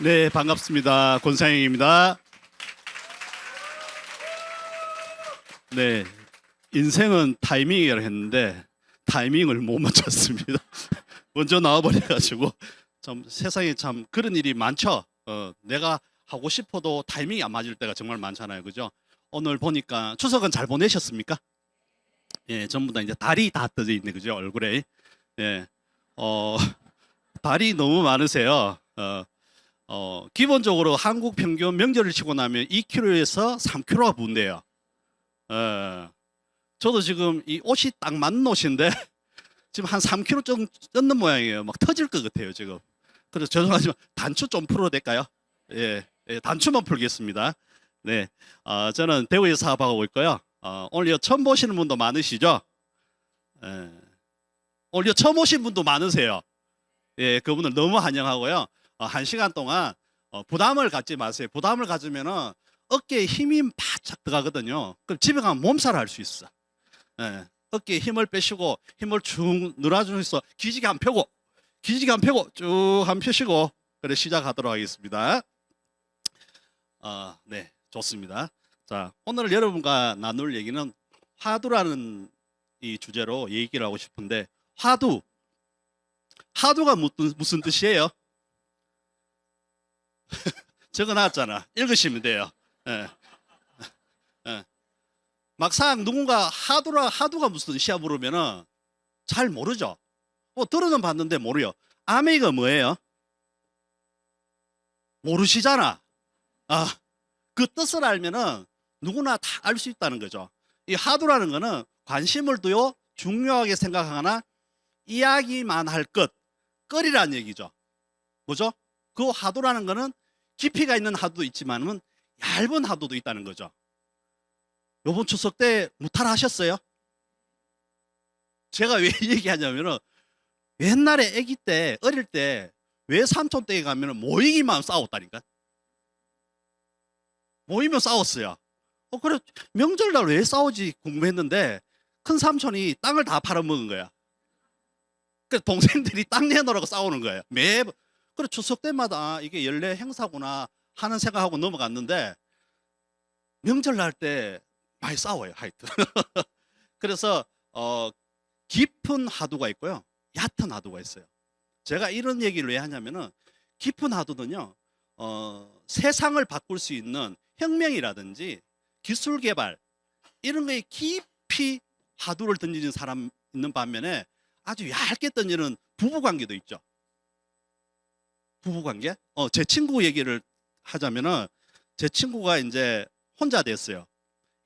네, 반갑습니다. 권상영입니다. 네, 인생은 타이밍이라 했는데 타이밍을 못 맞췄습니다. 먼저 나와버려가지고 참 세상에 참 그런 일이 많죠. 내가 하고 싶어도 타이밍이 안 맞을 때가 정말 많잖아요, 그죠? 오늘 보니까 추석은 잘 보내셨습니까? 예, 전부 다 이제 달이 다 떠져 있네, 그죠? 얼굴에. 예, 어, 달이 너무 많으세요. 기본적으로 한국 평균 명절을 치고 나면 2kg에서 3kg가 분대요. 저도 지금 이 옷이 딱 맞는 옷인데 지금 한 3kg 좀 뜯는 모양이에요. 막 터질 것 같아요, 지금. 그래서 죄송하지만 단추 좀 풀어도 될까요? 예, 단추만 풀겠습니다. 네, 저는 대구에서 사업하고 있고요. 오늘 처음 보시는 분도 많으시죠? 예, 오늘 처음 오신 분도 많으세요. 예, 그분들 너무 환영하고요. 1시간 동안 부담을 갖지 마세요. 부담을 가지면은 어깨에 힘이 바짝 들어가거든요. 그럼 집에 가면 몸살 할 수 있어. 예, 어깨에 힘을 빼시고 힘을 쭉 늘어주면서 기지개 한 펴고 기지개 한 펴고 쭉 한 펴시고 그래 시작하도록 하겠습니다. 네, 좋습니다. 자, 오늘 여러분과 나눌 얘기는 화두라는 이 주제로 얘기를 하고 싶은데 화두가 무슨 뜻이에요? 적어놨잖아. 읽으시면 돼요. 예. 예. 막상 누군가 화두가 무슨 뜻이야 물으면은 잘 모르죠. 들어는 봤는데 모르요. 아메이가 뭐예요? 모르시잖아. 그 뜻을 알면은 누구나 다 알 수 있다는 거죠. 이 화두라는 거는 관심을 두어 중요하게 생각하거나 이야기만 할 거리라는 얘기죠. 뭐죠? 그 화두라는 거는 깊이가 있는 화두도 있지만은 얇은 화두도 있다는 거죠. 요번 추석 때 무탈 하셨어요? 제가 왜 얘기하냐면은 옛날에 아기 때 어릴 때 외삼촌 댁에 가면은 모이기만 싸웠다니까. 모이면 싸웠어요. 그래 명절날 왜 싸우지 궁금했는데 큰 삼촌이 땅을 다 팔아먹은 거야. 그래서 동생들이 땅 내놓으라고 싸우는 거예요. 매번. 그래 추석 때마다 이게 연례 행사구나 하는 생각하고 넘어갔는데 명절날 때 많이 싸워요, 하여튼. 그래서 깊은 화두가 있고요, 얕은 화두가 있어요. 제가 이런 얘기를 왜 하냐면은 깊은 화두는요, 세상을 바꿀 수 있는 혁명이라든지 기술 개발 이런 거에 깊이 화두를 던지는 사람 있는 반면에 아주 얇게 던지는 부부 관계도 있죠. 부부 관계? 제 친구 얘기를 하자면은 제 친구가 이제 혼자 됐어요.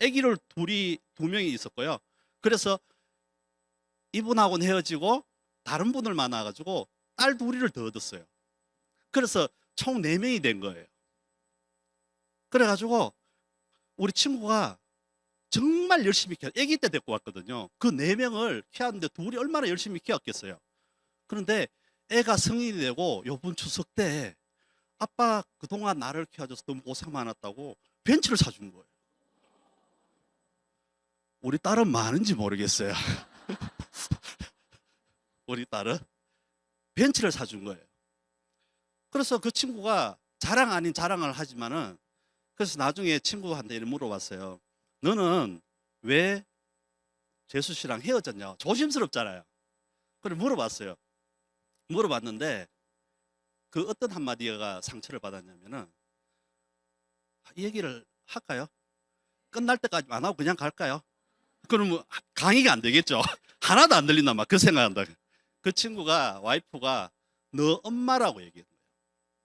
아기를 두 명이 있었고요. 그래서 이분하고는 헤어지고 다른 분을 만나가지고 딸 둘이를 더 얻었어요. 그래서 총 4명이 된 거예요. 그래가지고 우리 친구가 정말 열심히 아기 때 데리고 왔거든요. 그 4명을 키웠는데 둘이 얼마나 열심히 키웠겠어요. 그런데 애가 성인이 되고 요번 추석 때 아빠 그동안 나를 키워줘서 너무 고생 많았다고 벤츠를 사준 거예요. 우리 딸은 많은지 모르겠어요. 우리 딸은 벤츠를 사준 거예요. 그래서 그 친구가 자랑 아닌 자랑을 하지만은 그래서 나중에 친구한테 이렇게 물어봤어요. 너는 왜 재수 씨랑 헤어졌냐? 조심스럽잖아요. 그래 물어봤어요. 물어봤는데 그 어떤 한마디가 상처를 받았냐면은 이 얘기를 할까요? 끝날 때까지 안 하고 그냥 갈까요? 그러면 강의가 안 되겠죠. 하나도 안 들린단 말. 그 생각한다. 그 친구가 와이프가 너 엄마라고 얘기한 거예요.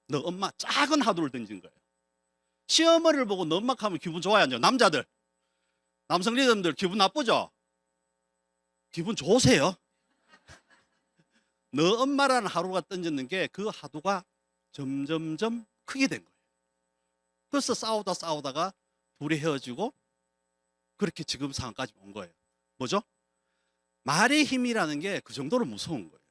너 엄마 작은 화두를 던진 거예요. 시어머니를 보고 너 엄마 하면 기분 좋아요, 안 좋아요? 남자들, 남성 리더들 기분 나쁘죠? 기분 좋으세요? 너 엄마라는 하루가 던졌는 게 그 화두가 점점점 크게 된 거예요. 그래서 싸우다가 둘이 헤어지고 그렇게 지금 상황까지 온 거예요. 뭐죠? 말의 힘이라는 게 그 정도로 무서운 거예요.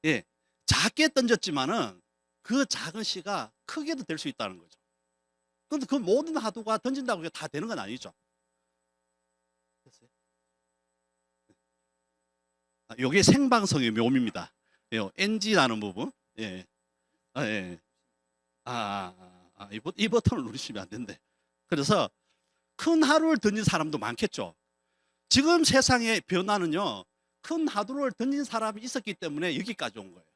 예, 작게 던졌지만은 그 작은 씨가 크게도 될 수 있다는 거죠. 그런데 그 모든 화두가 던진다고 다 되는 건 아니죠. 됐어요? 요게 생방송의 묘미입니다. 예, NG 나는 부분. 예. 예. 이 버튼을 누르시면 안 된대. 그래서 큰 하루를 던진 사람도 많겠죠. 지금 세상의 변화는요, 큰 하루를 던진 사람이 있었기 때문에 여기까지 온 거예요.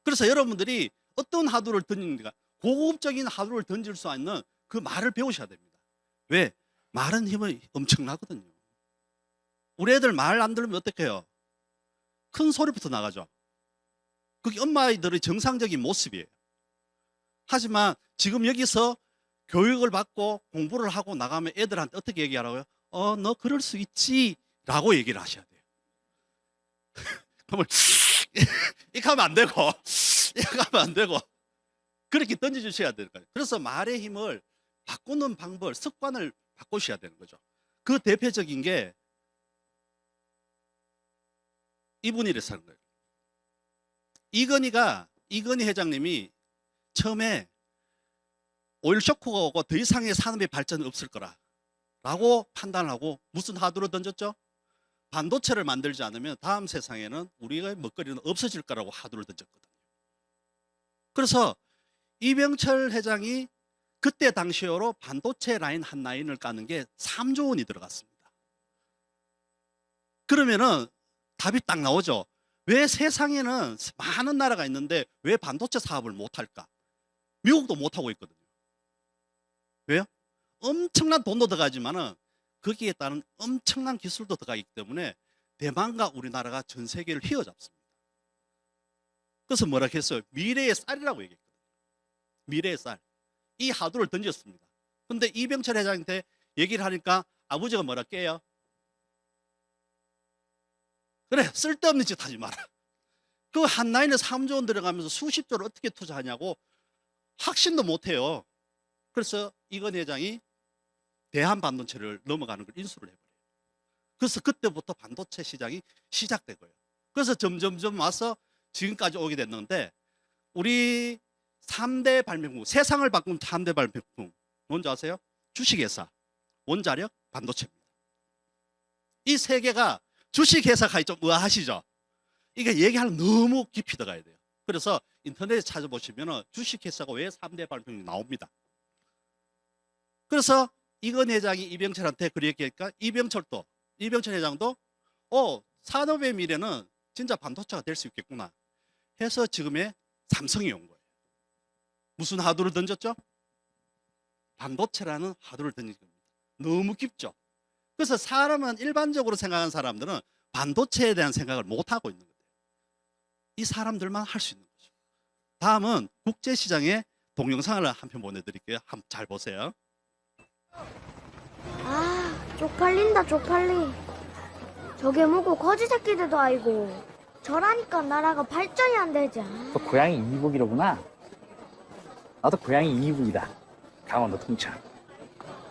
그래서 여러분들이 어떤 하두를 던집니까? 고급적인 하두를 던질 수 있는 그 말을 배우셔야 됩니다. 왜? 말은 힘이 엄청나거든요. 우리 애들 말 안 들으면 어떻게 해요? 큰 소리부터 나가죠. 그게 엄마 아이들의 정상적인 모습이에요. 하지만 지금 여기서 교육을 받고 공부를 하고 나가면 애들한테 어떻게 얘기하라고요? 너 그럴 수 있지 라고 얘기를 하셔야 돼요. 그러면 이렇게 하면 안 되고 이렇게 하면 안 되고 그렇게 던져주셔야 되는 거예요. 그래서 말의 힘을 바꾸는 방법, 습관을 바꾸셔야 되는 거죠. 그 대표적인 게 이분이라서 하는 거예요. 이건희 회장님이 처음에 오일 쇼크가 오고 더 이상의 산업의 발전은 없을 거라 라고 판단하고 무슨 하두를 던졌죠? 반도체를 만들지 않으면 다음 세상에는 우리가 먹거리는 없어질 거라고 하두를 던졌거든요. 그래서 이병철 회장이 그때 당시로 반도체 라인 한 라인을 까는 게 3조 원이 들어갔습니다. 그러면은 답이 딱 나오죠. 왜 세상에는 많은 나라가 있는데 왜 반도체 사업을 못할까? 미국도 못하고 있거든요. 왜요? 엄청난 돈도 들어가지만은 거기에 따른 엄청난 기술도 들어가기 때문에 대만과 우리나라가 전 세계를 휘어잡습니다. 그래서 뭐라 했어요? 미래의 쌀이라고 얘기했거든요. 미래의 쌀. 이 하두를 던졌습니다. 근데 이병철 회장한테 얘기를 하니까 아버지가 뭐라 깨요? 그래, 쓸데없는 짓 하지 마라. 그 한 라인에 3조 원 들어가면서 수십 조를 어떻게 투자하냐고 확신도 못해요. 그래서 이건희 회장이 대한반도체를 넘어가는 걸 인수를 해버려요. 그래서 그때부터 반도체 시장이 시작된 거예요. 그래서 점점점 와서 지금까지 오게 됐는데 우리 3대 발명품, 세상을 바꾼 3대 발명품 뭔지 아세요? 주식회사, 원자력, 반도체입니다. 이 세 개가 주식회사가 좀 의아하시죠? 이게 얘기하면 너무 깊이 들어가야 돼요. 그래서 인터넷에 찾아보시면 주식회사가 왜 3대 발명품이 나옵니다. 그래서 이건 회장이 이병철한테 그렇게 하니까 이병철 회장도 산업의 미래는 진짜 반도체가 될 수 있겠구나 해서 지금의 삼성이 온 거예요. 무슨 하두를 던졌죠? 반도체라는 하두를 던진 겁니다. 너무 깊죠? 그래서 사람은 일반적으로 생각하는 사람들은 반도체에 대한 생각을 못하고 있는 거예요. 이 사람들만 할 수 있는 거죠. 다음은 국제시장의 동영상을 한 편 보내드릴게요. 한번 잘 보세요. 쪽팔린다 쪽팔리. 저게 뭐고 거지 새끼들도 아니고 저라니까 나라가 발전이 안 되지. 또 고향이 이북이로구나. 나도 고향이 이북이다. 강원도 통천.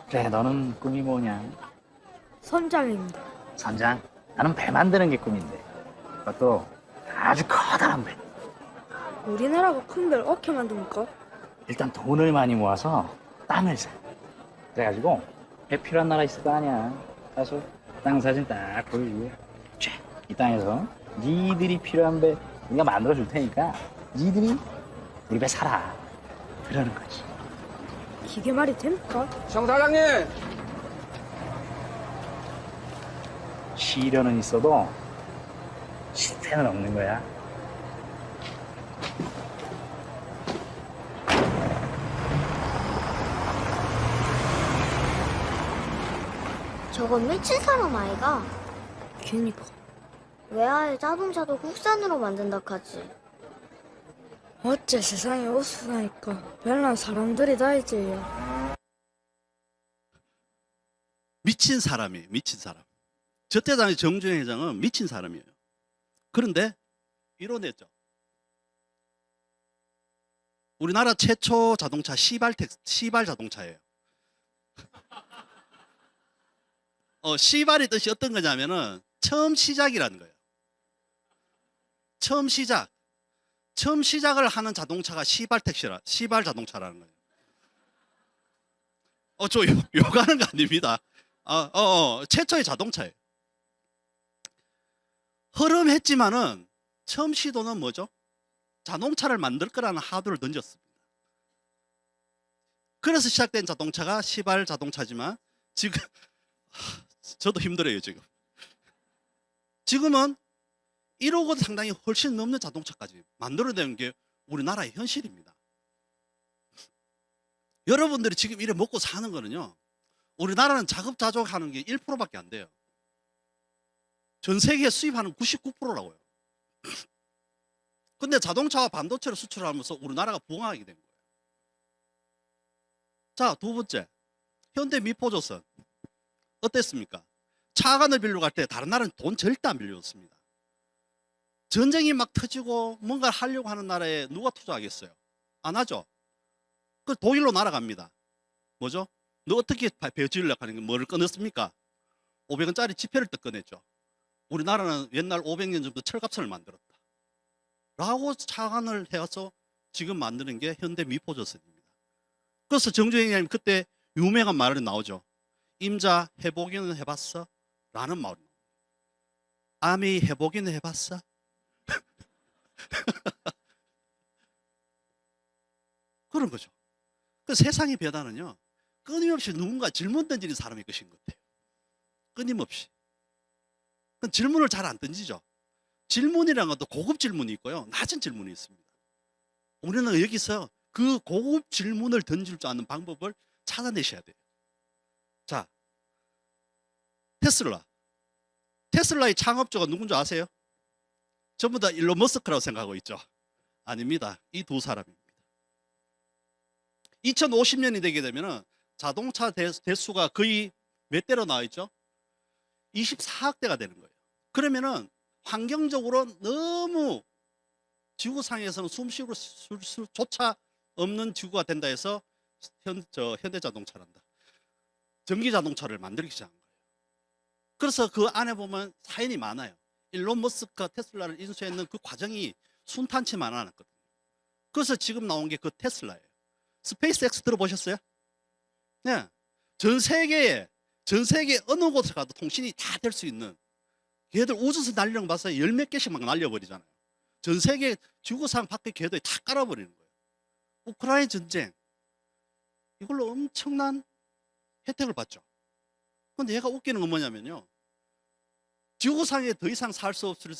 그래, 너는 꿈이 뭐냐? 선장입니다. 선장? 나는 배 만드는 게 꿈인데. 그것도 아주 커다란 배. 우리나라가 큰 배를 어떻게 만듭니까? 일단 돈을 많이 모아서 땅을 사. 그래가지고 배 필요한 나라 있을 거 아니야. 가서 땅 사진 딱 보여주고 이 땅에서 니들이 필요한 배 우리가 만들어 줄 테니까 니들이 우리 배 사라. 그러는 거지. 이게 말이 됩니까? 정 사장님! 시련은 있어도 실패는 없는 거야. 저건 미친 사람 아이가? 그니까 왜 아예 자동차도 국산으로 만든다 카지? 어째 세상에 없으니까 별난 사람들이 다 있지. 미친 사람이에요. 미친 사람. 저때 당시 정주행 회장은 미친 사람이에요. 그런데 이뤄냈죠. 우리나라 최초 자동차 시발 자동차예요. 시발의 뜻이 어떤 거냐면은 처음 시작이라는 거예요. 처음 시작을 하는 자동차가 시발 자동차라는 거예요. 저 욕하는 거 아닙니다. 최초의 자동차예요. 허름했지만은 처음 시도는 뭐죠? 자동차를 만들 거라는 하두를 던졌습니다. 그래서 시작된 자동차가 시발 자동차지만 지금 저도 힘들어요 지금. 지금은 1억 원 상당히 훨씬 넘는 자동차까지 만들어내는 게 우리나라의 현실입니다. 여러분들이 지금 이래 먹고 사는 거는요, 우리나라는 자급자족하는 게 1%밖에 안 돼요. 전 세계에 수입하는 99%라고요. 근데 자동차와 반도체를 수출하면서 우리나라가 부흥하게 된 거예요. 자, 두 번째, 현대 미포조선 어땠습니까? 차관을 빌려 갈 때 다른 나라는 돈 절대 안 빌려줬습니다. 전쟁이 막 터지고 뭔가 하려고 하는 나라에 누가 투자하겠어요? 안 하죠. 그 독일로 날아갑니다. 뭐죠? 너 어떻게 배 지으려고 하는 게 뭐를 꺼냈습니까? 500원짜리 지폐를 또 꺼냈죠. 우리나라는 옛날 500년 전부터 철갑선을 만들었다 라고 차관을 해서 지금 만드는 게 현대 미포조선입니다. 그래서 정주행님 그때 유명한 말이 나오죠. 임자 해보기는 해봤어? 라는 말이 나옵니다. 아미 해보기는 해봤어? 그런 거죠. 그 세상의 변화는요, 끊임없이 누군가 질문 던지는 사람의 것인 것 같아요. 끊임없이. 질문을 잘 안 던지죠. 질문이라는 것도 고급 질문이 있고요, 낮은 질문이 있습니다. 우리는 여기서 그 고급 질문을 던질 줄 아는 방법을 찾아내셔야 돼요. 자, 테슬라의 창업주가 누군지 아세요? 전부 다 일론 머스크라고 생각하고 있죠. 아닙니다. 이 두 사람입니다. 2050년이 되게 되면 자동차 대수가 거의 몇 대로 나와 있죠? 24억 대가 되는 거예요. 그러면은 환경적으로 너무 지구상에서는 숨쉬고 수조차 없는 지구가 된다 해서 현대자동차란다, 전기자동차를 만들기 시작한 거예요. 그래서 그 안에 보면 사연이 많아요. 일론 머스크가 테슬라를 인수했는 그 과정이 순탄치만 않았거든요. 그래서 지금 나온 게 그 테슬라예요. 스페이스X 들어보셨어요? 네. 전 세계에 어느 곳에 가도 통신이 다 될 수 있는, 걔들 우주선 날리는 거 봐서 열 몇 개씩 막 날려버리잖아요. 전 세계 지구상 밖에 궤도에 다 깔아버리는 거예요. 우크라이나 전쟁, 이걸로 엄청난 혜택을 받죠. 근데 얘가 웃기는 건 뭐냐면요, 지구상에 더 이상 살 수 없을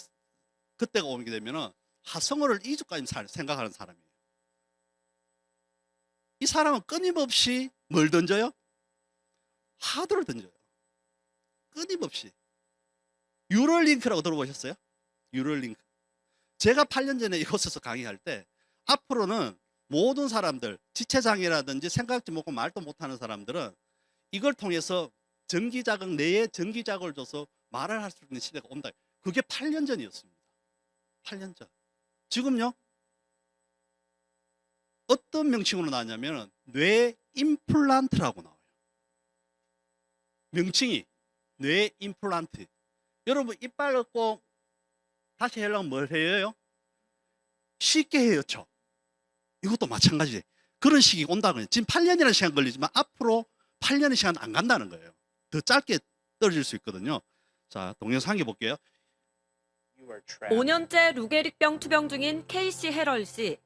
그때가 오게 되면은 화성을 이주까지 생각하는 사람이에요. 이 사람은 끊임없이 뭘 던져요? 하드를 던져요. 끊임없이. 유럴링크라고 들어보셨어요? 유럴링크. 제가 8년 전에 이곳에서 강의할 때 앞으로는 모든 사람들, 지체장애라든지 생각지 못하고 말도 못하는 사람들은 이걸 통해서 전기자극, 뇌에 전기자극을 줘서 말을 할 수 있는 시대가 온다. 그게 8년 전이었습니다. 8년 전. 지금요? 어떤 명칭으로 나왔냐면 뇌 임플란트라고 나와요. 명칭이 뇌 임플란트. 여러분 이빨 없고 다시 하려면 뭘 해요? 쉽게 헤어쳐. 이것도 마찬가지예요. 그런 시기 온다고요. 지금 8년이라는 시간 걸리지만 앞으로 8년의 시간 안 간다는 거예요. 더 짧게 떨어질 수 있거든요. 자, 동영상 함께 볼게요. 5년째 루게릭병 투병 중인 케이시 헤럴 씨.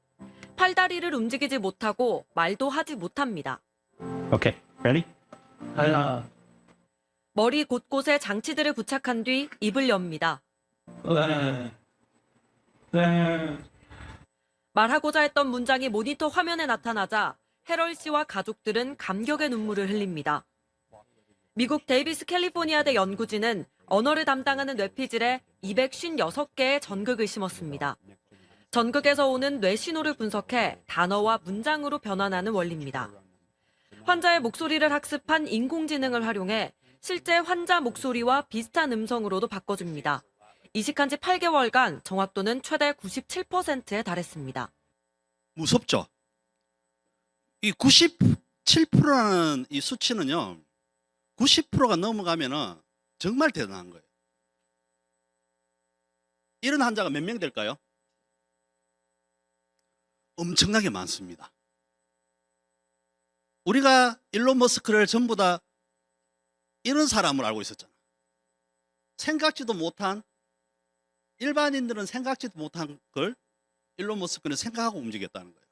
팔다리를 움직이지 못하고 말도 하지 못합니다. Okay, ready? 머리 곳곳에 장치들을 부착한 뒤 입을 엽니다. 말하고자 했던 문장이 모니터 화면에 나타나자 헤럴 씨와 가족들은 감격의 눈물을 흘립니다. 미국 데이비스 캘리포니아대 연구진은 언어를 담당하는 뇌피질에 256개의 전극을 심었습니다. 전극에서 오는 뇌 신호를 분석해 단어와 문장으로 변환하는 원리입니다. 환자의 목소리를 학습한 인공지능을 활용해 실제 환자 목소리와 비슷한 음성으로도 바꿔줍니다. 이식한 지 8개월간 정확도는 최대 97%에 달했습니다. 무섭죠? 이 97%라는 이 수치는요, 90%가 넘어가면은 정말 대단한 거예요. 이런 환자가 몇 명 될까요? 엄청나게 많습니다. 우리가 일론 머스크를 전부 다 이런 사람을 알고 있었잖아. 생각지도 못한, 일반인들은 생각지도 못한 걸 일론 머스크는 생각하고 움직였다는 거예요.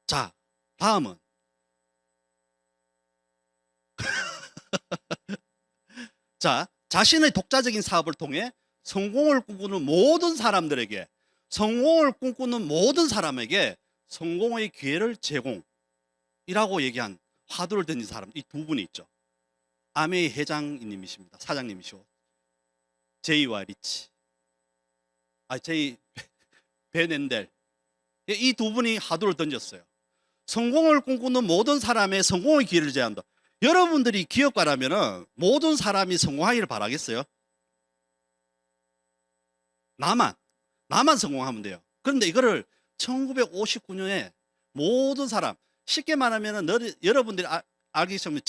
자, 다음은 자, 자신의 독자적인 사업을 통해 성공을 꿈꾸는 모든 사람들에게, 성공을 꿈꾸는 모든 사람에게 성공의 기회를 제공이라고 얘기한 화두를 던진 사람, 이 두 분이 있죠. 아메이 회장님이십니다. 사장님이시고, 제이와 리치, 제이 베넨델, 이 두 분이 화두를 던졌어요. 성공을 꿈꾸는 모든 사람의 성공의 기회를 제한한다. 여러분들이 기업가라면 모든 사람이 성공하기를 바라겠어요? 나만 성공하면 돼요. 그런데 이거를 1959년에 모든 사람, 쉽게 말하면 여러분들이 알기 쉬우면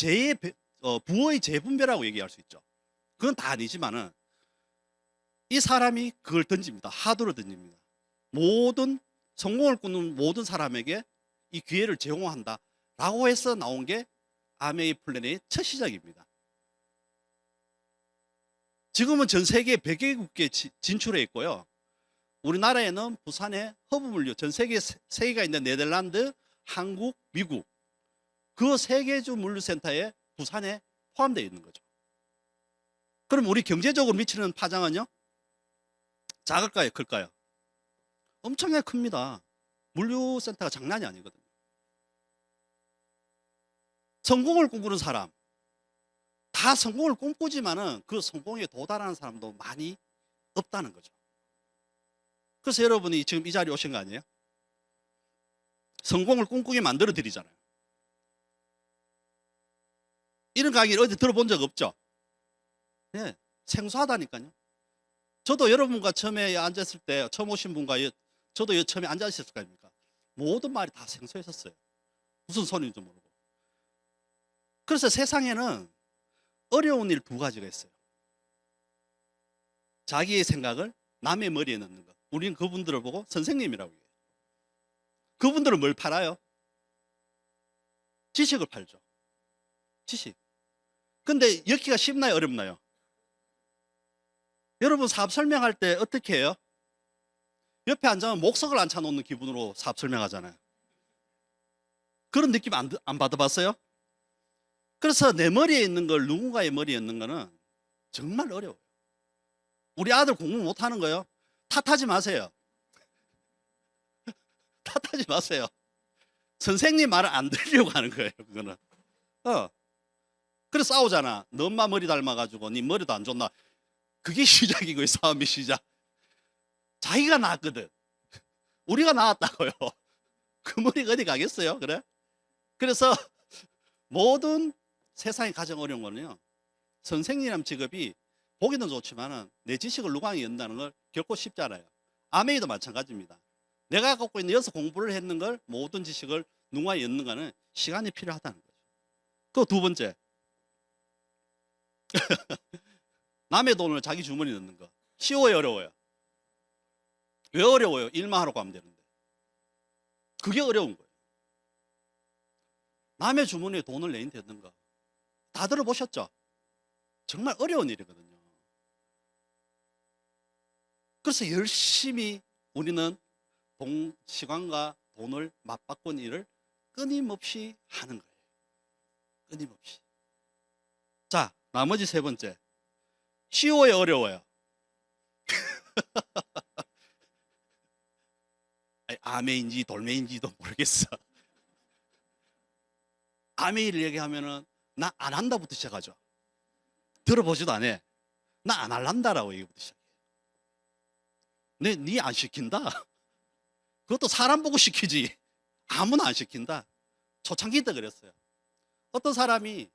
부의 재분배라고 얘기할 수 있죠. 그건 다 아니지만은 이 사람이 그걸 던집니다. 화두를 던집니다. 모든 성공을 꾸는 모든 사람에게 이 기회를 제공한다 라고 해서 나온 게 아메이 플랜의 첫 시작입니다. 지금은 전 세계 100개 국가에 진출해 있고요. 우리나라에는 부산에 허브물류, 전 세계 3개가 있는 네덜란드, 한국, 미국, 그 세계주 물류센터에 부산에 포함되어 있는 거죠. 그럼 우리 경제적으로 미치는 파장은요? 작을까요? 클까요? 엄청나게 큽니다. 물류센터가 장난이 아니거든요. 성공을 꿈꾸는 사람, 다 성공을 꿈꾸지만은 그 성공에 도달하는 사람도 많이 없다는 거죠. 그래서 여러분이 지금 이 자리에 오신 거 아니에요? 성공을 꿈꾸게 만들어 드리잖아요. 이런 강의를 어디 들어본 적 없죠? 네, 생소하다니까요. 저도 여러분과 처음에 앉았을 때, 처음 오신 분과 저도 처음에 앉았을 거 아닙니까? 모든 말이 다 생소했었어요. 무슨 소리인지 모르고. 그래서 세상에는 어려운 일 2가지가 있어요. 자기의 생각을 남의 머리에 넣는 것. 우리는 그분들을 보고 선생님이라고 해요. 그분들은 뭘 팔아요? 지식을 팔죠. 지식. 근데 엮기가 쉽나요? 어렵나요? 여러분 사업 설명할 때 어떻게 해요? 옆에 앉으면 목석을 앉혀놓는 기분으로 사업 설명하잖아요. 그런 느낌 안 받아봤어요? 그래서 내 머리에 있는 걸 누군가의 머리에 있는 거는 정말 어려워요. 우리 아들 공부 못하는 거요? 탓하지 마세요. 탓하지 마세요. 선생님 말을 안 들으려고 하는 거예요. 그거는. 그래서 싸우잖아. 너 엄마 머리 닮아가지고 네 머리도 안 좋나. 그게 시작이고요. 싸움이 시작. 자기가 낳았거든. 우리가 낳았다고요. 그 머리가 어디 가겠어요? 그래? 그래서 모든 세상이 가장 어려운 거는요, 선생님이라는 직업이 보기는 좋지만은 내 지식을 누구에게 연다는 걸 결코 쉽지 않아요. 아메이도 마찬가지입니다. 내가 갖고 있는 여기서 공부를 했는 걸 모든 지식을 누구에게 엮는 거는 시간이 필요하다는 거죠. 그 2번째, 남의 돈을 자기 주머니에 넣는 거. 쉬워요, 어려워요? 왜 어려워요? 일만 하러 가면 되는데. 그게 어려운 거예요. 남의 주머니에 돈을 내는 거. 다 들어보셨죠? 정말 어려운 일이거든요. 그래서 열심히 우리는 시간과 돈을 맞바꾼 일을 끊임없이 하는 거예요. 끊임없이. 자, 나머지 3번째. 쉬워요, 어려워요? 아메인지 돌메인지도 모르겠어. 아메이를 얘기하면은 나 안 한다부터 시작하죠. 들어보지도 안 해. 나 안 할란다라고 얘기부터 시작해. 니 안 시킨다. 그것도 사람 보고 시키지. 아무나 안 시킨다. 초창기 때 그랬어요. 어떤 사람이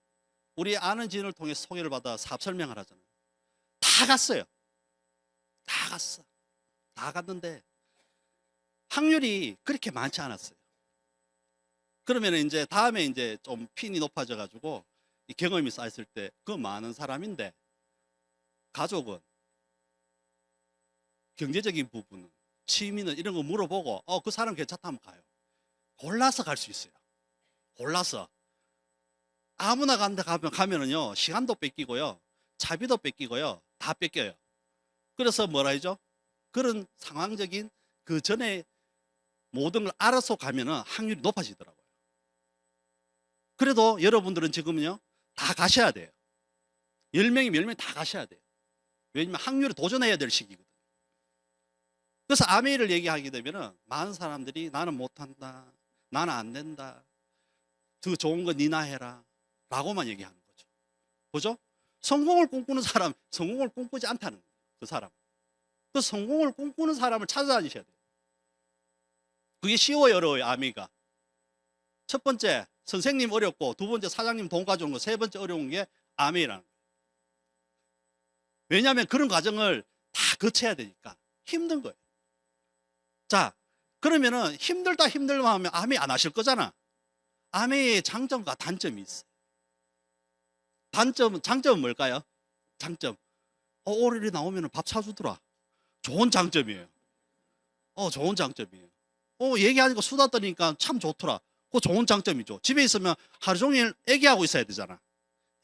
우리 아는 지인을 통해 소개를 받아 사업 설명을 하잖아요. 다 갔어요. 다 갔어. 다 갔는데 확률이 그렇게 많지 않았어요. 그러면 이제 다음에 이제 좀 핀이 높아져 가지고 이 경험이 쌓였을 때 그 많은 사람인데 가족은, 경제적인 부분은, 취미는 이런 거 물어보고 그 사람 괜찮다면 가요. 골라서 갈 수 있어요. 골라서. 아무나 가면은요, 시간도 뺏기고요, 차비도 뺏기고요, 다 뺏겨요. 그래서 뭐라 하죠? 그런 상황적인 그 전에 모든 걸 알아서 가면은 확률이 높아지더라고요. 그래도 여러분들은 지금은요, 다 가셔야 돼요. 10명이면 10명 다 가셔야 돼요. 왜냐면 확률에 도전해야 될 시기거든요. 그래서 아메이를 얘기하게 되면은 많은 사람들이 나는 못한다, 나는 안 된다, 더 좋은 거 니나 해라 라고만 얘기하는 거죠. 보죠? 성공을 꿈꾸는 사람, 성공을 꿈꾸지 않다는 거예요. 그 사람. 그 성공을 꿈꾸는 사람을 찾아다니셔야 돼요. 그게 쉬워요, 어려워요, 아메이가? 첫 번째, 선생님 어렵고, 두 번째, 사장님 돈 가져오는 거, 세 번째 어려운 게 아메이라는 거예요. 왜냐하면 그런 과정을 다 거쳐야 되니까 힘든 거예요. 자, 그러면은 힘들다 하면 아메이 안 하실 거잖아. 아메이의 장점과 단점이 있어요. 장점은 뭘까요? 장점. 오늘이 나오면 밥 사주더라. 좋은 장점이에요. 좋은 장점이에요. 얘기하니까 수다 떠니까 참 좋더라. 그거 좋은 장점이죠. 집에 있으면 하루 종일 애기하고 있어야 되잖아.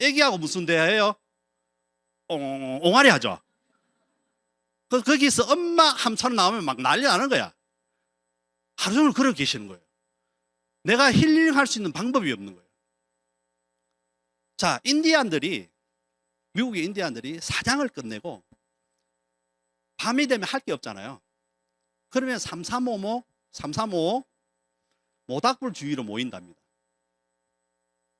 애기하고 무슨 대화해요? 옹알이 하죠. 거기서 엄마 함선 나오면 막 난리 나는 거야. 하루 종일 그러고 계시는 거예요. 내가 힐링할 수 있는 방법이 없는 거예요. 자, 미국의 인디안들이 사냥을 끝내고 밤이 되면 할 게 없잖아요. 그러면 3355 모닥불 주위로 모인답니다.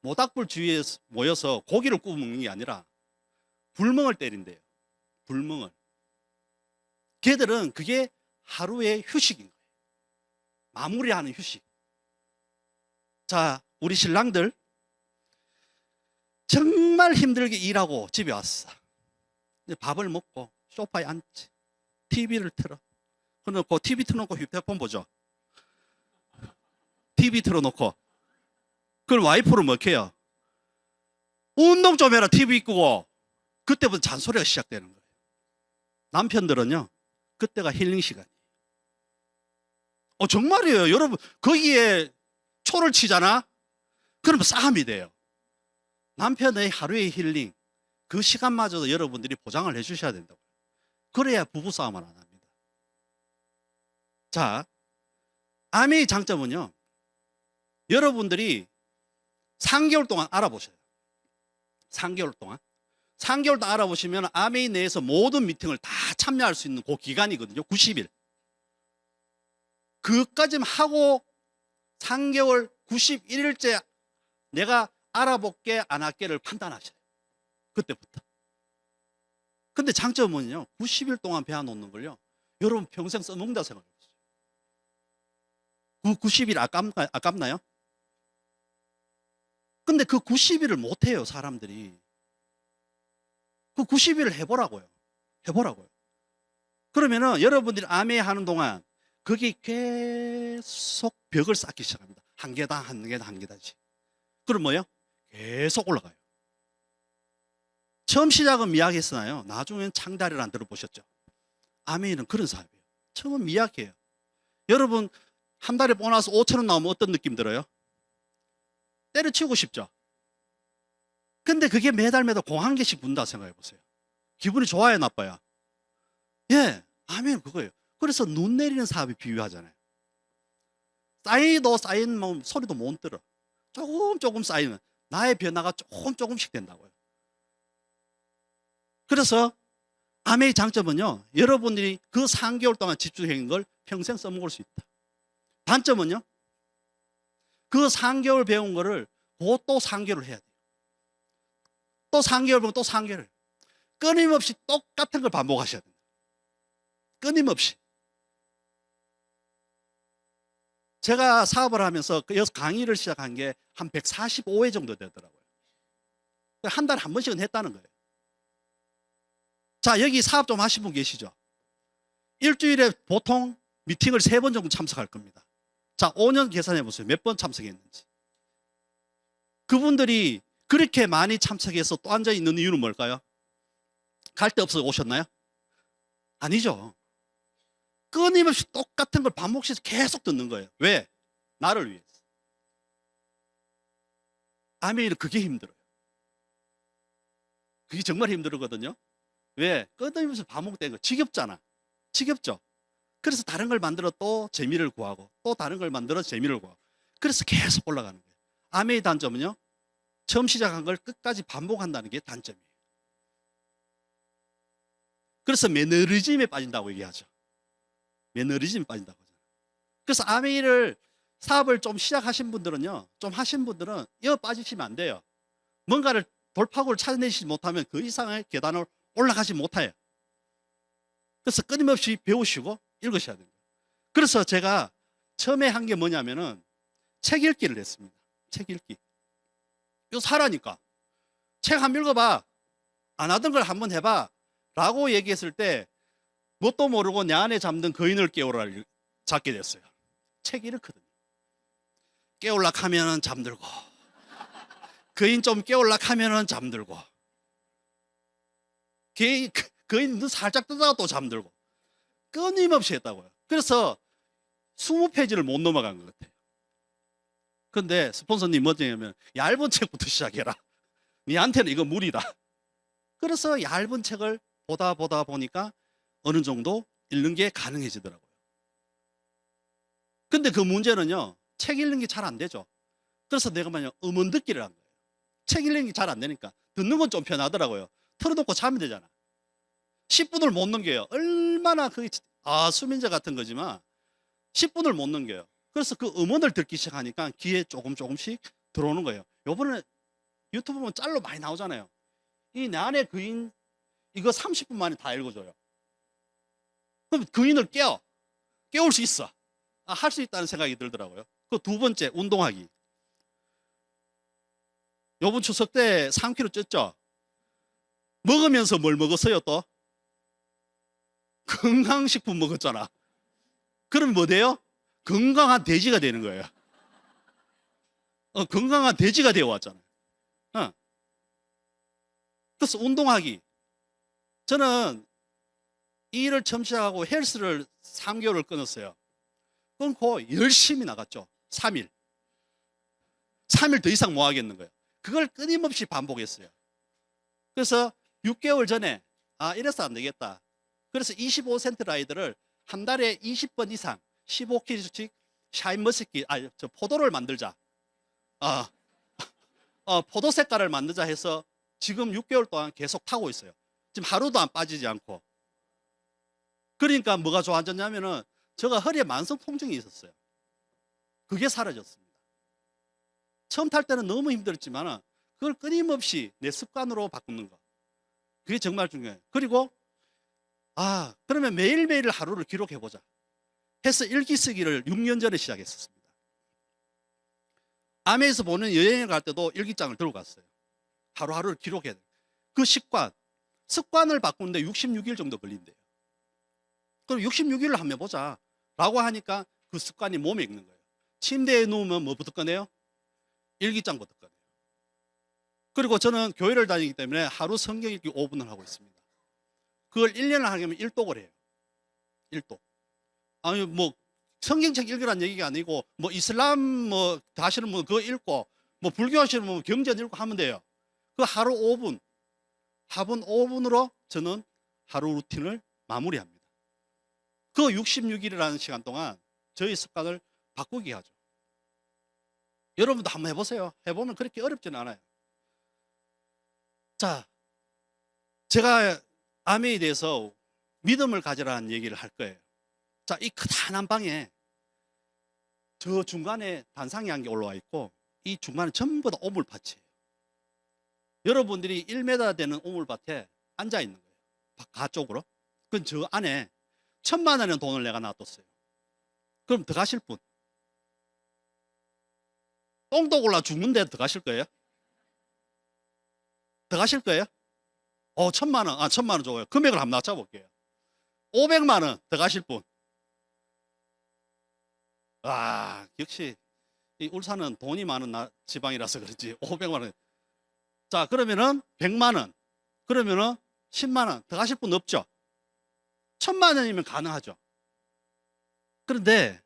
모닥불 주위에 모여서 고기를 구워 먹는 게 아니라 불멍을 때린대요. 불멍을. 걔들은 그게 하루의 휴식인 거예요. 마무리하는 휴식. 자, 우리 신랑들 정말 힘들게 일하고 집에 왔어. 이제 밥을 먹고 소파에 앉지. TV를 틀어. 그래놓고 TV 틀어놓고 휴대폰 보죠. TV 틀어놓고. 그걸 와이프를 먹게 해요. 운동 좀 해라, TV 끄고. 그때부터 잔소리가 시작되는 거예요. 남편들은요, 그때가 힐링 시간이에요. 정말이에요. 여러분, 거기에 초를 치잖아? 그러면 싸움이 돼요. 남편의 하루의 힐링, 그 시간마저도 여러분들이 보장을 해주셔야 된다고요. 그래야 부부싸움을 안 합니다. 자, 아메의 장점은요, 여러분들이 3개월 동안 알아보셔요. 3개월 동안. 3개월 동안 알아보시면 아메이 내에서 모든 미팅을 다 참여할 수 있는 그 기간이거든요. 90일. 그까지만 하고 3개월 91일째 내가 알아볼게 안 할게를 판단하셔요. 그때부터. 근데 장점은요, 90일 동안 배워놓는 걸요, 여러분 평생 써먹는다 생각해보세요. 그 90일 아깝나요? 근데 그 90일을 못해요, 사람들이. 그 90일을 해보라고요. 해보라고요. 그러면은 여러분들이 아메 하는 동안 거기 계속 벽을 쌓기 시작합니다. 한 계단, 한 계단, 한 계단씩. 그럼 뭐예요? 계속 올라가요. 처음 시작은 미약했으나요, 나중엔 창다리를 들어보셨죠? 아메이는 그런 사업이에요. 처음은 미약해요. 여러분, 한 달에 보너스 5,000원 나오면 어떤 느낌 들어요? 때려치우고 싶죠? 근데 그게 매달 공 한 개씩 분다 생각해 보세요. 기분이 좋아요, 나빠요? 예, 아멘, 그거예요. 그래서 눈 내리는 사업이 비유하잖아요. 쌓이도 쌓이는 소리도 못 들어. 조금 쌓이면 나의 변화가 조금씩 된다고요. 그래서 아멘의 장점은요, 여러분들이 그 3개월 동안 집중한 걸 평생 써먹을 수 있다. 단점은요, 그 3개월 배운 거를 또 3개월 해야 돼요. 또 3개월 배우면 또 3개월. 끊임없이 똑같은 걸 반복하셔야 됩니다. 끊임없이. 제가 사업을 하면서 여기서 강의를 시작한 게 한 145회 정도 되더라고요. 한 달에 한 번씩은 했다는 거예요. 자, 여기 사업 좀 하신 분 계시죠? 일주일에 보통 미팅을 3번 정도 참석할 겁니다. 자, 5년 계산해 보세요. 몇 번 참석했는지. 그분들이 그렇게 많이 참석해서 또 앉아 있는 이유는 뭘까요? 갈 데 없어서 오셨나요? 아니죠. 끊임없이 똑같은 걸 반복해서 계속 듣는 거예요. 왜? 나를 위해서. 아멘은 그게 힘들어요. 그게 정말 힘들거든요. 왜? 끊임없이 반복되는 거 지겹잖아. 지겹죠? 그래서 다른 걸 만들어 또 재미를 구하고 또 다른 걸 만들어 재미를 구하고 그래서 계속 올라가는 거예요. 아메의 단점은요. 처음 시작한 걸 끝까지 반복한다는 게 단점이에요. 그래서 매너리즘에 빠진다고 얘기하죠. 매너리즘에 빠진다고 하죠. 그래서 아메이를 사업을 좀 시작하신 분들은요. 좀 하신 분들은 이어 빠지시면 안 돼요. 뭔가를 돌파구를 찾아내시지 못하면 그 이상의 계단을 올라가지 못해요. 그래서 끊임없이 배우시고 읽으셔야 됩니다. 그래서 제가 처음에 한 게 뭐냐면은 책 읽기를 했습니다. 책 읽기. 이거 사라니까. 책 한번 읽어봐. 안 하던 걸 한번 해봐. 라고 얘기했을 때 뭣도 모르고 내 안에 잠든 거인을 깨우라를 잡게 됐어요. 책이 이렇거든요. 깨울라 하면은 잠들고 거인 좀 깨울라 하면은 잠들고 거인 눈 살짝 뜨다가 또 잠들고 끊임없이 했다고요. 그래서 20페이지를 못 넘어간 것 같아요. 근데 스폰서님 뭐냐면 얇은 책부터 시작해라. 니한테는 이거 무리다. 그래서 얇은 책을 보다 보니까 어느 정도 읽는 게 가능해지더라고요. 근데 그 문제는요. 책 읽는 게 잘 안 되죠. 그래서 내가 만약 음원 듣기를 한 거예요. 책 읽는 게 잘 안 되니까 듣는 건 좀 편하더라고요. 틀어놓고 자면 되잖아. 10분을 못 넘겨요. 얼마나 수면제 같은 거지만 10분을 못 넘겨요. 그래서 그 음원을 듣기 시작하니까 귀에 조금씩 들어오는 거예요. 요번에 유튜브 보면 짤로 많이 나오잖아요. 이 내 안의 거인 이거 30분 만에 다 읽어줘요. 그럼 거인을 깨울 수 있어. 할 수 있다는 생각이 들더라고요. 그 두 번째 운동하기. 요번 추석 때 3kg 쪘죠? 먹으면서 뭘 먹었어요 또? 건강식품 먹었잖아. 그럼 뭐 돼요? 건강한 돼지가 되는 거예요. 건강한 돼지가 되어 왔잖아요. 그래서 운동하기. 저는 이 일을 처음 시작하고 헬스를 3개월을 끊었어요. 끊고 열심히 나갔죠. 3일 더 이상 못 하겠는 거예요. 그걸 끊임없이 반복했어요. 그래서 6개월 전에 이래서 안 되겠다. 그래서 25센트 라이드를 한 달에 20번 이상 15kg씩 샤인머스킷 포도를 만들자. 포도 색깔을 만들자 해서 지금 6개월 동안 계속 타고 있어요. 지금 하루도 안 빠지지 않고. 그러니까 뭐가 좋아졌냐면은 제가 허리에 만성 통증이 있었어요. 그게 사라졌습니다. 처음 탈 때는 너무 힘들었지만 그걸 끊임없이 내 습관으로 바꾸는 거. 그게 정말 중요해요. 그리고 그러면 매일매일 하루를 기록해보자 해서 일기 쓰기를 6년 전에 시작했었습니다. 아메에서 보는 여행을 갈 때도 일기장을 들고 갔어요. 하루하루를 기록해야 돼요. 그 습관을 바꾸는데 66일 정도 걸린대요. 그럼 66일을 한번 해보자 라고 하니까 그 습관이 몸에 익는 거예요. 침대에 누우면 뭐부터 꺼내요? 일기장부터 꺼내요. 그리고 저는 교회를 다니기 때문에 하루 성경 읽기 5분을 하고 있습니다. 그걸 1년을 하려면 1독을 해요. 1독. 아니 뭐 성경책 읽으란 얘기가 아니고 뭐 이슬람 하시는 분 그거 읽고 뭐 불교 하시는 분 경전 읽고 하면 돼요. 그 하루 5분. 하분 5분으로 저는 하루 루틴을 마무리합니다. 그 66일이라는 시간 동안 저희 습관을 바꾸게 하죠. 여러분도 한번 해보세요. 해보면 그렇게 어렵지는 않아요. 자, 제가 아메에 대해서 믿음을 가지라는 얘기를 할 거예요. 자, 이 크다란 방에 저 중간에 단상이 한 개 올라와 있고 이 중간에 전부 다 오물밭이에요. 여러분들이 1m 되는 오물밭에 앉아 있는 거예요. 가쪽으로. 그럼 저 안에 1,000만 원의 돈을 내가 놔뒀어요. 그럼 들어가실 분? 똥도 골라 죽는데 들어가실 거예요? 들어가실 거예요? 1,000만 원. 1,000만 원 좋아요. 금액을 한번 낮춰볼게요. 500만 원 들어가실 분? 역시 이 울산은 돈이 많은 지방이라서 그런지 500만 원. 자, 그러면은 100만 원. 그러면은 10만 원. 들어가실 분 없죠? 1,000만 원이면 가능하죠. 그런데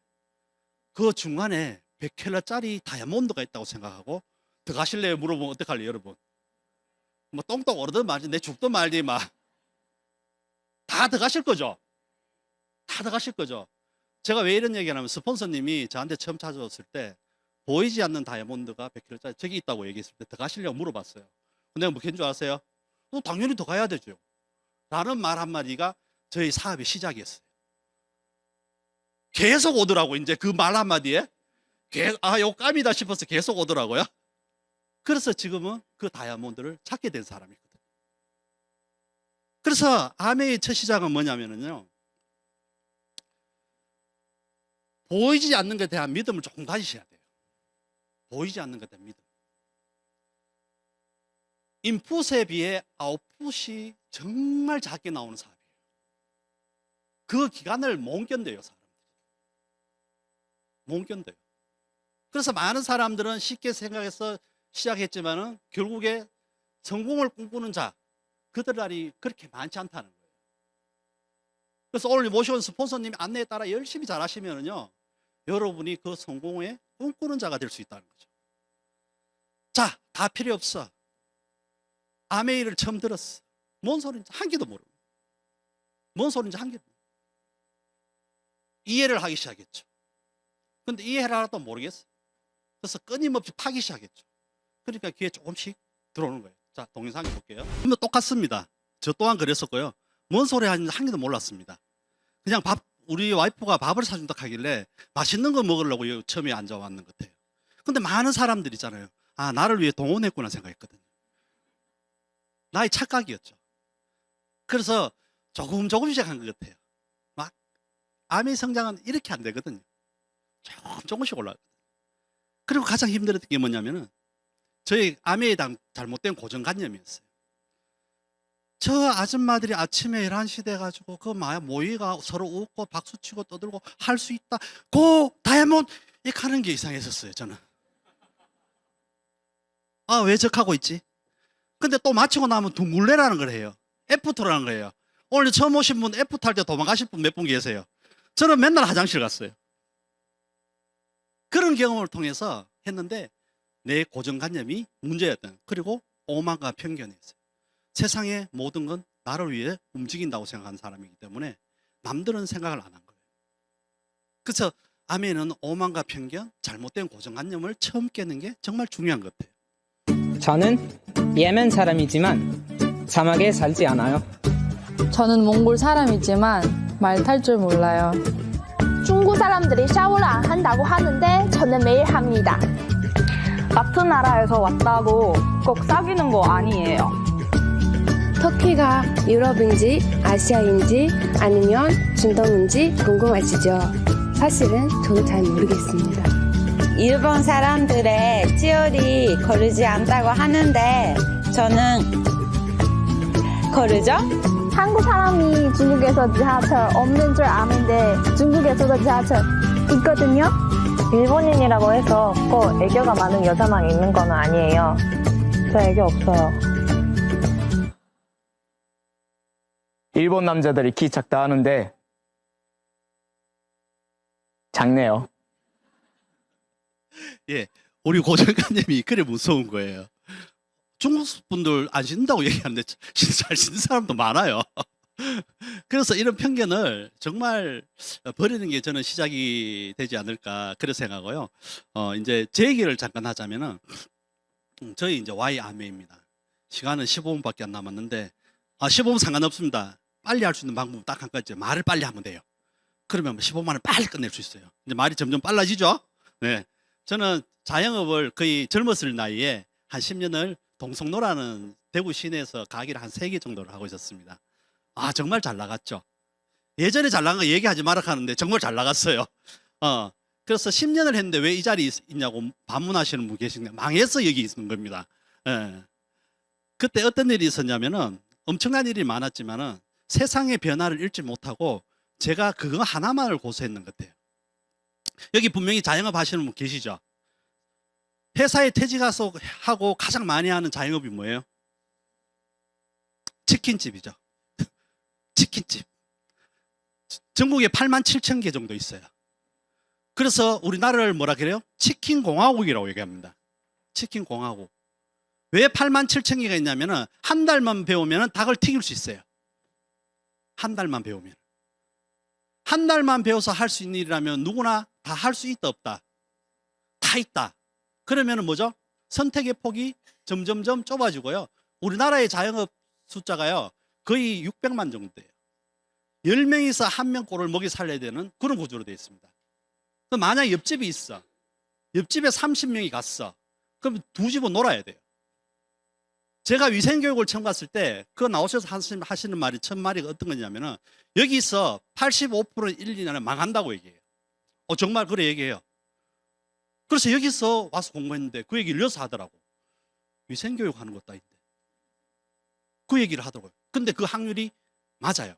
그 중간에 100킬로짜리 다이아몬드가 있다고 생각하고 들어가실래요? 물어보면 어떡할래요, 여러분? 뭐 똥똥 오르든 말든 내 죽든 말든 막 다 들어가실 거죠? 다 들어가실 거죠. 제가 왜 이런 얘기하냐면 스폰서님이 저한테 처음 찾아왔을 때 보이지 않는 다이아몬드가 100kg짜리 저기 있다고 얘기했을 때 들어가시려고 물어봤어요. 내가 뭐 걔인 줄 아세요? 당연히 더 가야 되죠. 라는 말 한마디가 저희 사업의 시작이었어요. 계속 오더라고. 이제 그 말 한마디에 요 깜이다 싶어서 계속 오더라고요. 그래서 지금은 그 다이아몬드를 찾게 된 사람이거든요. 그래서 아메의 첫 시작은 뭐냐면요, 보이지 않는 것에 대한 믿음을 조금 가지셔야 돼요. 보이지 않는 것에 대한 믿음. 인풋에 비해 아웃풋이 정말 작게 나오는 사업이에요. 그 기간을 못 견뎌요, 사람들이. 못 견뎌요. 그래서 많은 사람들은 쉽게 생각해서 시작했지만은 결국에 성공을 꿈꾸는 자, 그들이 그렇게 많지 않다는 거예요. 그래서 오늘 모셔온 스폰서님 안내에 따라 열심히 잘하시면은요, 여러분이 그 성공에 꿈꾸는 자가 될 수 있다는 거죠. 자, 다 필요 없어. 아메이를 처음 들었어. 뭔 소리인지 한 개도 모르고. 뭔 소리인지 한 개도 모르고. 이해를 하기 시작했죠. 근데 이해를 하나도 모르겠어. 그래서 끊임없이 파기 시작했죠. 그러니까 귀에 조금씩 들어오는 거예요. 자, 동영상 볼게요. 그러면 똑같습니다. 저 또한 그랬었고요. 뭔 소리 하는지 한 개도 몰랐습니다. 그냥 우리 와이프가 밥을 사준다 하길래 맛있는 거 먹으려고 처음에 앉아왔는 것 같아요. 근데 많은 사람들이 있잖아요. 아, 나를 위해 동원했구나 생각했거든요. 나의 착각이었죠. 그래서 조금씩 한 것 같아요. 막 암의 성장은 이렇게 안 되거든요. 조금씩 올라가거든요. 그리고 가장 힘들었던 게 뭐냐면은 저희 암에 대한 잘못된 고정관념이었어요. 저 아줌마들이 아침에 11시 돼가지고 그 모이가 서로 웃고 박수치고 떠들고 할 수 있다. 고 다이아몬드 이렇게 하는 게 이상했었어요, 저는. 아, 왜 적하고 있지? 근데 또 마치고 나면 둥글레라는 걸 해요. 애프터라는 거예요. 오늘 처음 오신 분 애프터 할 때 도망가실 분 몇 분 계세요? 저는 맨날 화장실 갔어요. 그런 경험을 통해서 했는데 내 고정관념이 문제였던, 그리고 오만과 편견이었어요. 세상의 모든 건 나를 위해 움직인다고 생각하는 사람이기 때문에 남들은 생각을 안 한 거예요. 그래서 아멘은 오만과 편견, 잘못된 고정관념을 처음 깨는 게 정말 중요한 것 같아요. 저는 예멘 사람이지만 사막에 살지 않아요. 저는 몽골 사람이지만 말 탈 줄 몰라요. 중국 사람들이 샤워를 안 한다고 하는데 저는 매일 합니다. 같은 나라에서 왔다고 꼭 사귀는 거 아니에요. 터키가 유럽인지 아시아인지 아니면 중동인지 궁금하시죠? 사실은 저도 잘 모르겠습니다. 일본 사람들의 치열이 거르지 않다고 하는데 저는 거르죠? 한국 사람이 중국에서 지하철 없는 줄 아는데 중국에서도 지하철 있거든요. 일본인이라고 해서 꼭 애교가 많은 여자만 있는 건 아니에요. 저 애교 없어요. 일본 남자들이 키 작다 하는데 작네요. 예, 우리 고정관념이 그래 무서운 거예요. 중국 분들 안 씻는다고 얘기하는데 잘 씻는 사람도 많아요. 그래서 이런 편견을 정말 버리는 게 저는 시작이 되지 않을까 그렇게 생각하고요. 이제 제 얘기를 잠깐 하자면은 저희 이제 Y 아메입니다. 시간은 15분밖에 안 남았는데 15분 상관없습니다. 빨리 할 수 있는 방법은 딱 한 가지, 말을 빨리 하면 돼요. 그러면 15분만에 빨리 끝낼 수 있어요. 이제 말이 점점 빨라지죠. 네, 저는 자영업을 거의 젊었을 나이에 한 10년을 동성로라는 대구 시내에서 가게를 한 3개 정도를 하고 있었습니다. 아, 정말 잘 나갔죠. 예전에 잘 나간 거 얘기하지 말아 하는데 정말 잘 나갔어요. 그래서 10년을 했는데 왜 이 자리에 있냐고 반문하시는 분 계신데 망해서 여기 있는 겁니다. 예. 그때 어떤 일이 있었냐면은 엄청난 일이 많았지만은 세상의 변화를 읽지 못하고 제가 그거 하나만을 고수했는 것 같아요. 여기 분명히 자영업 하시는 분 계시죠? 회사에 퇴직해서 하고 가장 많이 하는 자영업이 뭐예요? 치킨집이죠. 치킨집. 전국에 87,000개 정도 있어요. 그래서 우리나라를 뭐라 그래요? 치킨공화국이라고 얘기합니다. 치킨공화국. 왜 87,000개가 있냐면은 한 달만 배우면 닭을 튀길 수 있어요. 한 달만 배우면. 한 달만 배워서 할 수 있는 일이라면 누구나 다 할 수 있다 없다? 다 있다. 그러면은 뭐죠? 선택의 폭이 점점점 좁아지고요. 우리나라의 자영업 숫자가요 거의 600만 정도 돼요. 10명에서 1명 꼴을 먹이 살려야 되는 그런 구조로 되어 있습니다. 그럼 만약 옆집이 있어. 옆집에 30명이 갔어. 그럼 두 집은 놀아야 돼요. 제가 위생교육을 처음 갔을 때 그거 나오셔서 하시는 말이 첫 말이 어떤 거냐면은 여기서 85% 1, 2년에 망한다고 얘기해요. 정말 그래 얘기해요. 그래서 여기서 와서 공부했는데 그 얘기를 이어서 하더라고. 위생교육 하는 것도 아닌데. 그 얘기를 하더라고요. 근데 그 확률이 맞아요.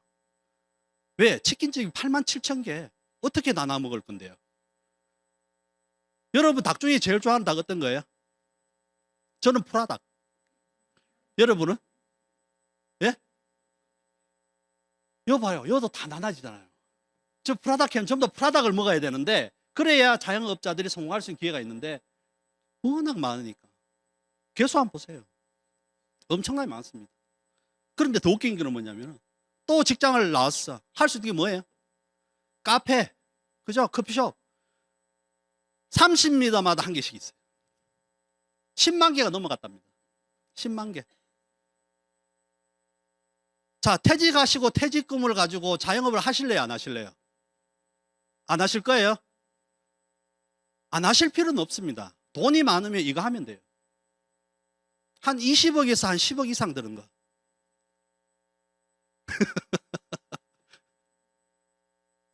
왜? 치킨집이 87,000개. 어떻게 나눠 먹을 건데요? 여러분 닭 중에 제일 좋아하는 닭 어떤 거예요? 저는 프라닭. 여러분은? 예? 이거 봐요. 이것도 다 나눠지잖아요. 저 프라닭 하면 전부 다 프라닭을 먹어야 되는데 그래야 자영업자들이 성공할 수 있는 기회가 있는데 워낙 많으니까. 개수 한번 보세요. 엄청나게 많습니다. 그런데 더 웃긴 게 뭐냐면 또 직장을 나왔어. 할 수 있는 게 뭐예요? 카페, 그죠? 커피숍. 30m마다 한 개씩 있어요. 10만 개가 넘어갔답니다. 10만 개. 자, 퇴직하시고 퇴직금을 가지고 자영업을 하실래요? 안 하실래요? 안 하실 거예요? 안 하실 필요는 없습니다. 돈이 많으면 이거 하면 돼요. 한 20억에서 한 10억 이상 드는 거.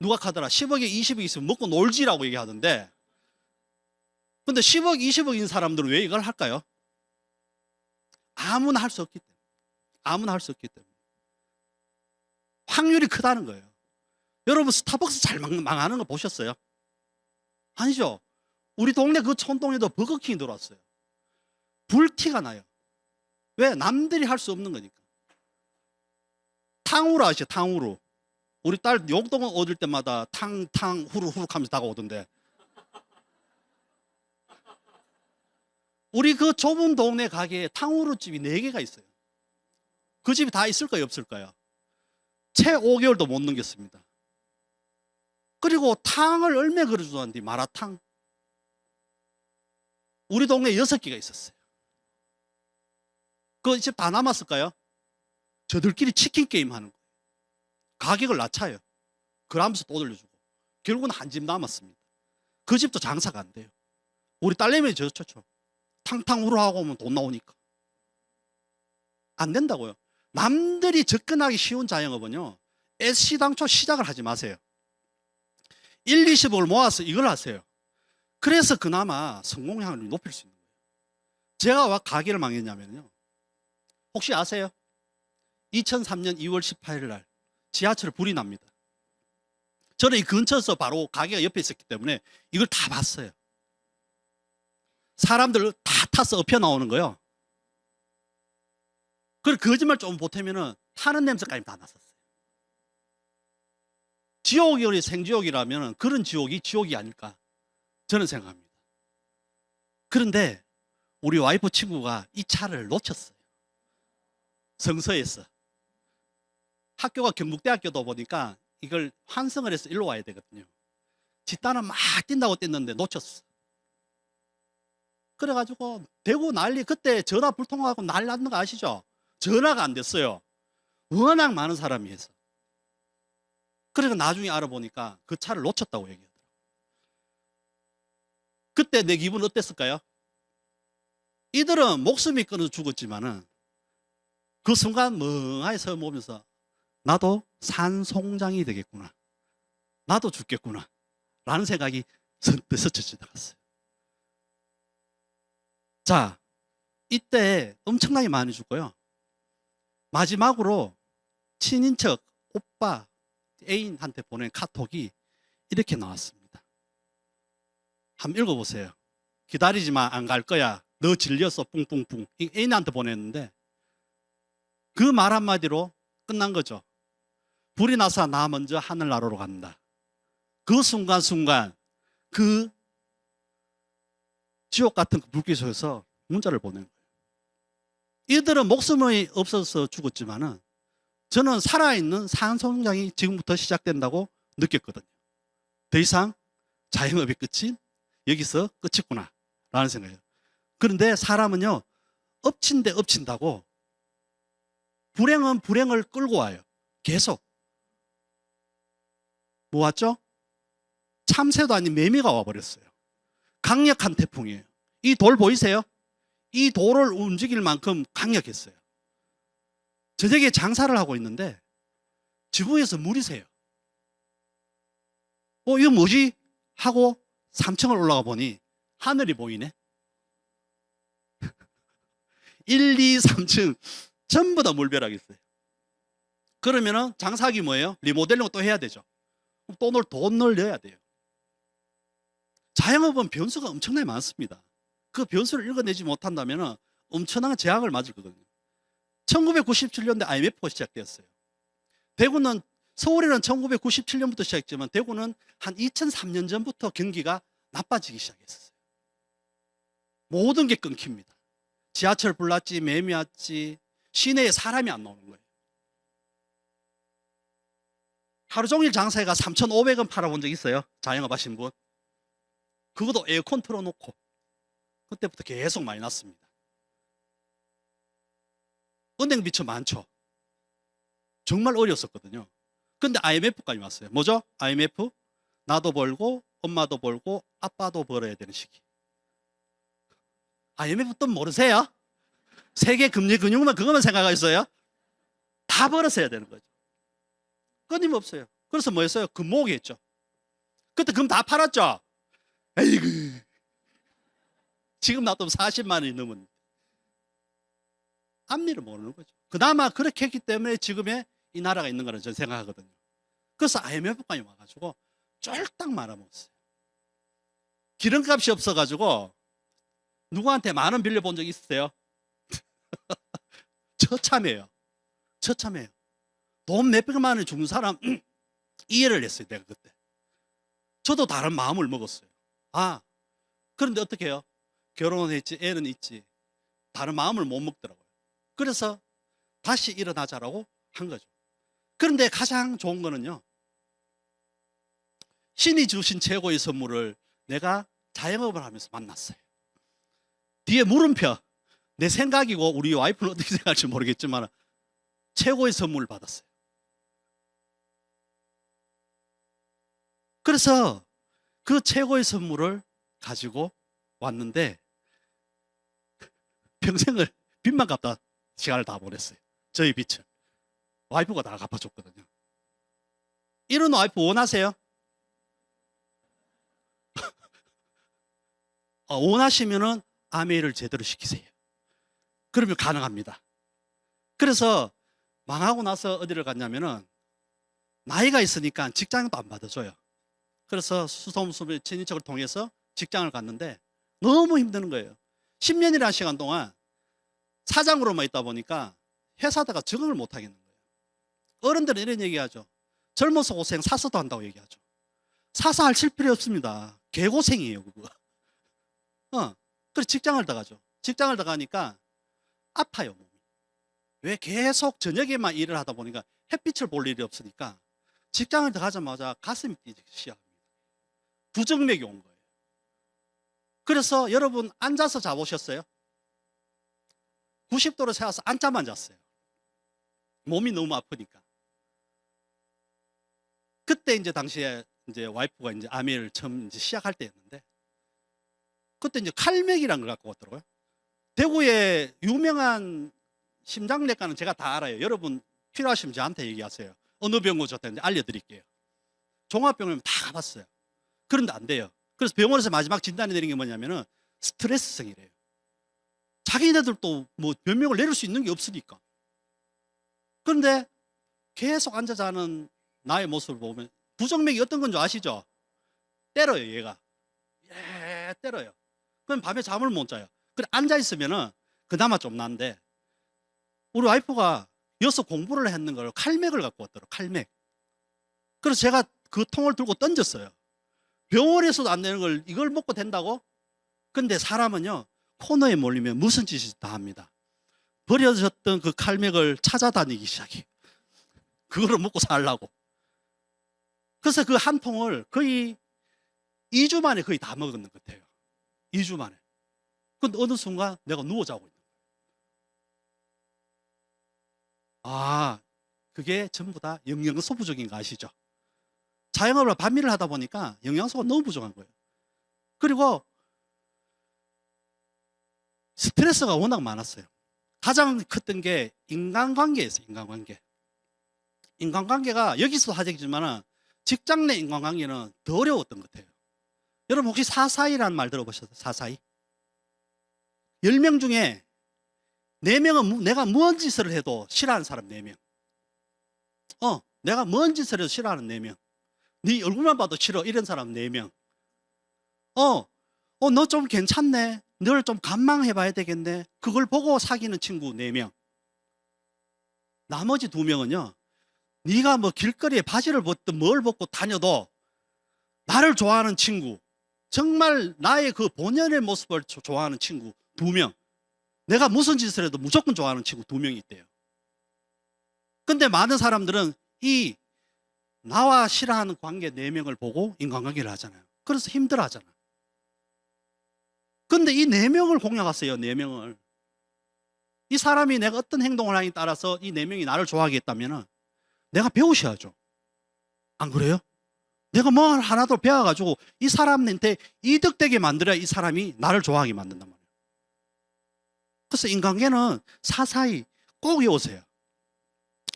누가 하더라 10억에 20억 있으면 먹고 놀지라고 얘기하던데 근데 10억 20억인 사람들은 왜 이걸 할까요? 아무나 할 수 없기 때문에. 아무나 할 수 없기 때문에 확률이 크다는 거예요. 여러분 스타벅스 잘 망하는 거 보셨어요? 아니죠. 우리 동네 그 촌동에도 버거킹이 들어왔어요. 불티가 나요. 왜? 남들이 할 수 없는 거니까. 탕후루 아시죠? 탕후루. 우리 딸 용돈 얻을 때마다 탕 후루후루 하면서 다가오던데. 우리 그 좁은 동네 가게에 탕후루 집이 4개가 있어요. 그 집이 다 있을까요? 없을까요? 채 5개월도 못 넘겼습니다. 그리고 탕을 얼마 그려주던데 마라탕. 우리 동네에 6개가 있었어요. 그 집 다 남았을까요? 저들끼리 치킨 게임 하는 거예요. 가격을 낮춰요. 그러면서 또 돌려주고. 결국은 한 집 남았습니다. 그 집도 장사가 안 돼요. 우리 딸내미 저렇죠. 탕탕후루 하고 오면 돈 나오니까. 안 된다고요. 남들이 접근하기 쉬운 자영업은요. 애시당초 시작을 하지 마세요. 1, 20억을 모아서 이걸 하세요. 그래서 그나마 성공률을 높일 수 있는 거예요. 제가 왜 가게를 망했냐면요. 혹시 아세요? 2003년 2월 18일 날 지하철에 불이 납니다. 저는 이 근처에서 바로 가게가 옆에 있었기 때문에 이걸 다 봤어요. 사람들 다 타서 엎혀 나오는 거예요. 그리고 거짓말 좀 보태면은 타는 냄새까지 다 났었어요. 지옥이 생지옥이라면 그런 지옥이 지옥이 아닐까 저는 생각합니다. 그런데 우리 와이프 친구가 이 차를 놓쳤어요. 성서에서. 학교가 경북대학교다 보니까 이걸 환승을 해서 일로 와야 되거든요. 집단은 막 뛴다고 뛴는데 놓쳤어. 그래가지고 대구 난리. 그때 전화 불통하고 난리 났는 거 아시죠? 전화가 안 됐어요. 워낙 많은 사람이 해서. 그래서 나중에 알아보니까 그 차를 놓쳤다고 얘기하더라고요. 그때 내 기분 어땠을까요? 이들은 목숨이 끊어 죽었지만은 그 순간 멍하니 서 보면서 나도 산송장이 되겠구나. 나도 죽겠구나. 라는 생각이 선뜻 스쳐 지나갔어요. 자, 이때 엄청나게 많이 죽고요. 마지막으로 친인척, 오빠, 애인한테 보낸 카톡이 이렇게 나왔습니다. 한번 읽어보세요. 기다리지 마, 안 갈 거야. 너 질렸어, 뿡뿡뿡. 애인한테 보냈는데 그 말 한마디로 끝난 거죠. 불이 나서 나 먼저 하늘나라로 간다. 그 순간순간 그 지옥 같은 불길 속에서 문자를 보낸 거예요. 이들은 목숨이 없어서 죽었지만은 저는 살아있는 산송장이 지금부터 시작된다고 느꼈거든요. 더 이상 자영업의 끝이 여기서 끝이구나 라는 생각이에요. 그런데 사람은요, 엎친 데 엎친다고 불행은 불행을 끌고 와요. 계속. 뭐 왔죠? 참새도 아닌 매미가 와버렸어요. 강력한 태풍이에요. 이 돌 보이세요? 이 돌을 움직일 만큼 강력했어요. 저녁에 장사를 하고 있는데 지붕에서 물이 새요. 이거 뭐지? 하고 3층을 올라가 보니 하늘이 보이네. 1, 2, 3층 전부 다 물벼락이 있어요. 그러면은 장사하기 뭐예요? 리모델링을 또 해야 되죠. 돈을 넣어야 돼요. 자영업은 변수가 엄청나게 많습니다. 그 변수를 읽어내지 못한다면 엄청난 제약을 맞을 거거든요. 1997년대 IMF가 시작되었어요. 서울에는 1997년부터 시작했지만 대구는 한 2003년 전부터 경기가 나빠지기 시작했어요. 모든 게 끊깁니다. 지하철 불났지, 매미 왔지, 시내에 사람이 안 나오는 거예요. 하루 종일 장사해가 3,500원 팔아본 적 있어요? 자영업 하신 분? 그것도 에어컨 틀어놓고. 그때부터 계속 많이 났습니다. 은행 비처 많죠. 정말 어려웠었거든요. 근데 IMF까지 왔어요. 뭐죠? IMF? 나도 벌고 엄마도 벌고 아빠도 벌어야 되는 시기. IMF 뜻 모르세요? 세계 금리 근육만 그것만 생각하셨어요? 다 벌어서 해야 되는 거죠. 끊임없어요. 그래서 뭐 했어요? 금 모으기 했죠. 그때 금 다 팔았죠? 에이구. 지금 놔두면 40만 원이 넘은. 앞니를 모르는 거죠. 그나마 그렇게 했기 때문에 지금의 이 나라가 있는 거라고 저는 생각하거든요. 그래서 IMF까지 와가지고 쫄딱 말아먹었어요. 기름값이 없어가지고 누구한테 만 원 빌려본 적 있으세요? 처참해요. 처참해요. 돈 몇백만 원 주는 사람 이해를 했어요. 내가 그때. 저도 다른 마음을 먹었어요. 그런데 어떻게 해요? 결혼은 했지, 애는 있지. 다른 마음을 못 먹더라고요. 그래서 다시 일어나자라고 한 거죠. 그런데 가장 좋은 거는요, 신이 주신 최고의 선물을 내가 자영업을 하면서 만났어요. 뒤에 물음표. 내 생각이고 우리 와이프는 어떻게 생각할지 모르겠지만 최고의 선물을 받았어요. 그래서 그 최고의 선물을 가지고 왔는데 평생을 빚만 갚다 시간을 다 보냈어요. 저희 빚을. 와이프가 다 갚아줬거든요. 이런 와이프 원하세요? 원하시면은 아메이를 제대로 시키세요. 그러면 가능합니다. 그래서 망하고 나서 어디를 갔냐면은 나이가 있으니까 직장도 안 받아줘요. 그래서 수소문수의 친인척을 통해서 직장을 갔는데 너무 힘드는 거예요. 10년이라는 시간 동안 사장으로만 있다 보니까 회사다가 적응을 못 하겠는 거예요. 어른들은 이런 얘기하죠. 젊어서 고생 사서도 한다고 얘기하죠. 사서 할 필요 없습니다. 개고생이에요, 그거. 그래서 직장을 더 가죠. 직장을 더 가니까 아파요, 몸이. 왜? 계속 저녁에만 일을 하다 보니까 햇빛을 볼 일이 없으니까 직장을 더 가자마자 가슴이 뛰기 시작합니다. 부정맥이 온 거예요. 그래서 여러분 앉아서 자보셨어요? 90도로 세워서 앉자만 잤어요. 몸이 너무 아프니까. 그때 이제 당시에 이제 와이프가 이제 아메를 처음 이제 시작할 때였는데 그때 이제 칼맥이라는 걸 갖고 왔더라고요. 대구에 유명한 심장내과는 제가 다 알아요. 여러분 필요하시면 저한테 얘기하세요. 어느 병원 좋다는지 알려드릴게요. 종합병원은 다 가봤어요. 그런데 안 돼요. 그래서 병원에서 마지막 진단이 내린 게 뭐냐면은 스트레스성이래요. 자기네들도 뭐 변명을 내릴 수 있는 게 없으니까. 그런데 계속 앉아 자는 나의 모습을 보면 부정맥이 어떤 건 줄 아시죠? 때려요, 얘가. 때려요. 그럼 밤에 잠을 못 자요. 그래 앉아 있으면은 그나마 좀 나은데 우리 와이프가 여기서 공부를 했는 걸 칼맥을 갖고 왔더라고요. 칼맥. 그래서 제가 그 통을 들고 던졌어요. 병원에서도 안 되는 걸 이걸 먹고 된다고? 근데 사람은요 코너에 몰리면 무슨 짓을 다 합니다. 버려졌던 그 칼맥을 찾아다니기 시작해요. 그거를 먹고 살라고. 그래서 그 한 통을 거의 2주 만에 거의 다 먹었는 것 같아요. 2주 만에. 근데 어느 순간 내가 누워 자고 있는 거예요. 그게 전부 다 영양소 부족인 거 아시죠? 자영업을 반미를 하다 보니까 영양소가 너무 부족한 거예요. 그리고 스트레스가 워낙 많았어요. 가장 컸던 게 인간관계였어요. 인간관계가 여기서도 하겠지만 직장 내 인간관계는 더 어려웠던 것 같아요. 여러분 혹시 사사이라는 말 들어보셨어요? 사사이? 10명 중에 4명은 내가 무언 짓을 해도 싫어하는 사람 4명. 내가 무언 짓을 해도 싫어하는 4명. 네 얼굴만 봐도 싫어 이런 사람 4명. 너 좀 괜찮네. 널 좀 감망해봐야 되겠네. 그걸 보고 사귀는 친구 4명. 나머지 2명은요. 네가 뭐 길거리에 바지를 벗든 뭘 벗고 다녀도 나를 좋아하는 친구, 정말 나의 그 본연의 모습을 좋아하는 친구 2명. 내가 무슨 짓을 해도 무조건 좋아하는 친구 2명이 있대요. 근데 많은 사람들은 이 나와 싫어하는 관계 4명을 보고 인간관계를 하잖아요. 그래서 힘들어 하잖아요. 근데 이 4명을 공략하세요. 4명을. 이 사람이 내가 어떤 행동을 하느냐에 따라서 이 4명이 나를 좋아하겠다면 내가 배우셔야죠. 안 그래요? 내가 뭐 하나도 배워가지고 이 사람한테 이득되게 만들어야 이 사람이 나를 좋아하게 만든단 말이에요. 그래서 인간관계는 사사히 꼭 외우세요.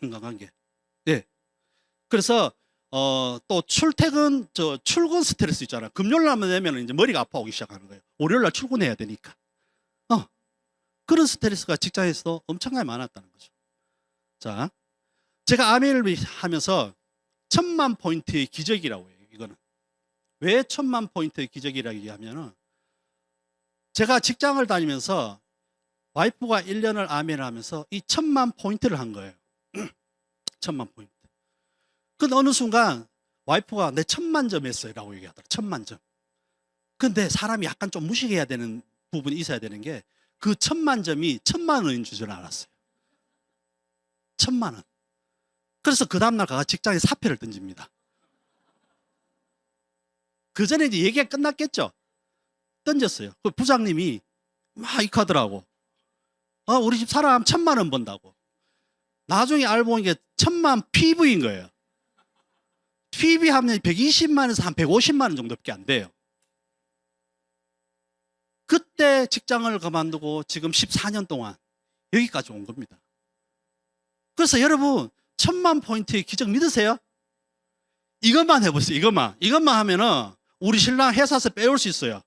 인간관계. 네. 그래서 또 출근 스트레스 있잖아요. 금요일 날만 되면 이제 머리가 아파오기 시작하는 거예요. 월요일 날 출근해야 되니까. 그런 스트레스가 직장에서도 엄청나게 많았다는 거죠. 자, 제가 아메를 하면서 1000만 포인트의 기적이라고 해요. 이거는 왜 1000만 포인트의 기적이라고 얘기하면은 제가 직장을 다니면서 와이프가 1년을 아메를 하면서 이 1000만 포인트를 한 거예요. 1000만 포인트. 근데 어느 순간 와이프가 내 1000만 점 했어요 라고 얘기하더라고요. 1000만 점. 근데 사람이 약간 좀 무식해야 되는 부분이 있어야 되는 게 그 1000만 점이 1000만 원인 줄 알았어요. 1000만 원. 그래서 그 다음날 가서 직장에 사표를 던집니다. 그 전에 이제 얘기가 끝났겠죠. 던졌어요. 그 부장님이 막 익하더라고. 우리 집 사람 1000만 원 번다고. 나중에 알고 보니 게 1000만 PV인 거예요. PV 하면 120만에서 한 150만 원 정도밖에 안 돼요. 그때 직장을 그만두고 지금 14년 동안 여기까지 온 겁니다. 그래서 여러분 1000만 포인트의 기적 믿으세요? 이것만 해보세요. 이것만 하면은 우리 신랑 회사에서 빼올 수 있어요.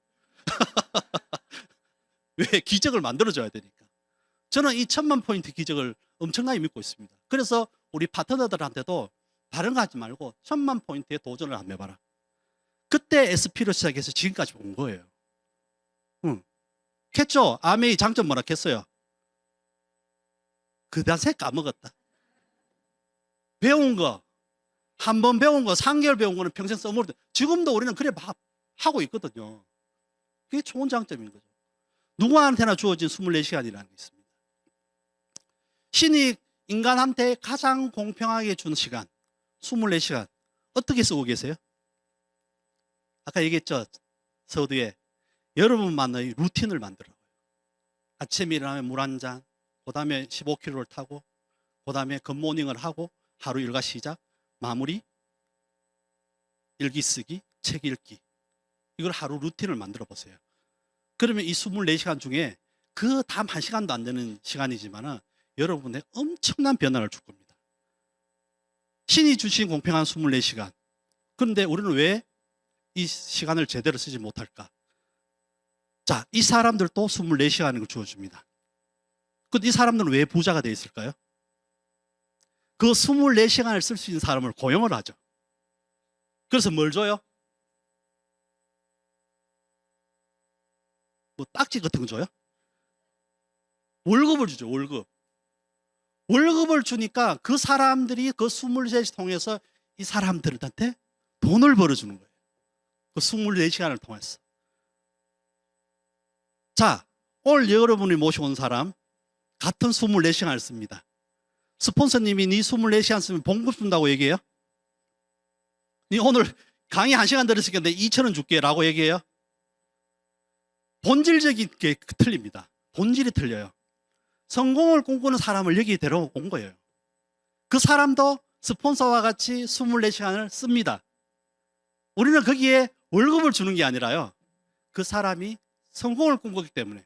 왜? 기적을 만들어줘야 되니까. 저는 이 1000만 포인트 기적을 엄청나게 믿고 있습니다. 그래서 우리 파트너들한테도 다른 거 하지 말고 1000만 포인트에 도전을 한번 해봐라. 그때 SP로 시작해서 지금까지 온 거예요. 겠죠? 아메이 장점 뭐라 했어요? 그다세 까먹었다. 배운 거, 한 번 배운 거, 3개월 배운 거는 평생 써먹을 때, 지금도 우리는 그래 하고 있거든요. 그게 좋은 장점인 거죠. 누구한테나 주어진 24시간이라는 게 있습니다. 신이 인간한테 가장 공평하게 준 시간, 24시간. 어떻게 쓰고 계세요? 아까 얘기했죠. 서두에 여러분만의 루틴을 만들어요. 아침에 일어나면 물 한 잔, 그 다음에 15km를 타고, 그 다음에 굿모닝을 하고, 하루 일과 시작, 마무리, 일기 쓰기, 책 읽기. 이걸 하루 루틴을 만들어 보세요. 그러면 이 24시간 중에 그 단 1시간도 안 되는 시간이지만 여러분의 엄청난 변화를 줄 겁니다. 신이 주신 공평한 24시간. 그런데 우리는 왜 이 시간을 제대로 쓰지 못할까? 자, 이 사람들도 24시간을 주어줍니다. 근데 이 사람들은 왜 부자가 되어 있을까요? 그 24시간을 쓸 수 있는 사람을 고용을 하죠. 그래서 뭘 줘요? 뭐 딱지 같은 거 줘요? 월급을 주죠. 월급을 주니까 그 사람들이 그 23시간 통해서 이 사람들한테 돈을 벌어주는 거예요. 그 24시간을 통해서. 자, 오늘 여러분이 모시고 온 사람 같은 24시간을 씁니다. 스폰서님이 네 24시간 쓰면 봉급 준다고 얘기해요? 니 오늘 강의 1시간 들었을 건데 2,000원 줄게 라고 얘기해요. 본질적인 게 틀립니다. 본질이 틀려요. 성공을 꿈꾸는 사람을 여기 데려온 거예요. 그 사람도 스폰서와 같이 24시간을 씁니다. 우리는 거기에 월급을 주는 게 아니라요. 그 사람이 성공을 꿈꾸기 때문에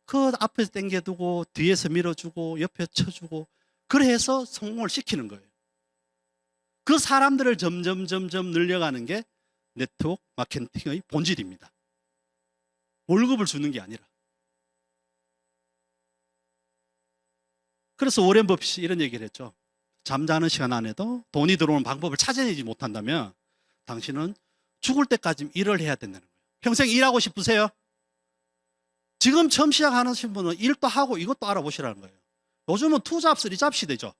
그 앞에서 당겨두고 뒤에서 밀어주고 옆에 쳐주고 그래서 성공을 시키는 거예요. 그 사람들을 점점 늘려가는 게 네트워크 마케팅의 본질입니다. 월급을 주는 게 아니라. 그래서 오렌 버핏이 이런 얘기를 했죠. 잠자는 시간 안에도 돈이 들어오는 방법을 찾아내지 못한다면 당신은 죽을 때까지 일을 해야 된다는 거예요. 평생 일하고 싶으세요? 지금 처음 시작하시는 분은 일도 하고 이것도 알아보시라는 거예요. 요즘은 2잡, 3잡 시대죠.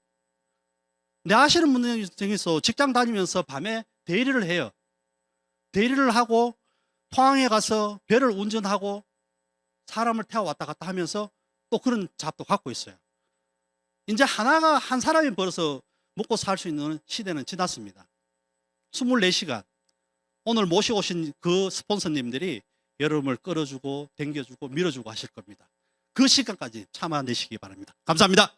내 아시는 분들 중에서 직장 다니면서 밤에 대리를 해요. 대리를 하고 포항에 가서 배를 운전하고 사람을 태워 왔다 갔다 하면서 또 그런 잡도 갖고 있어요. 이제 한 사람이 벌어서 먹고 살 수 있는 시대는 지났습니다. 24시간. 오늘 모시고 오신 그 스폰서님들이 여러분을 끌어주고 당겨주고 밀어주고 하실 겁니다. 그 시간까지 참아내시기 바랍니다. 감사합니다.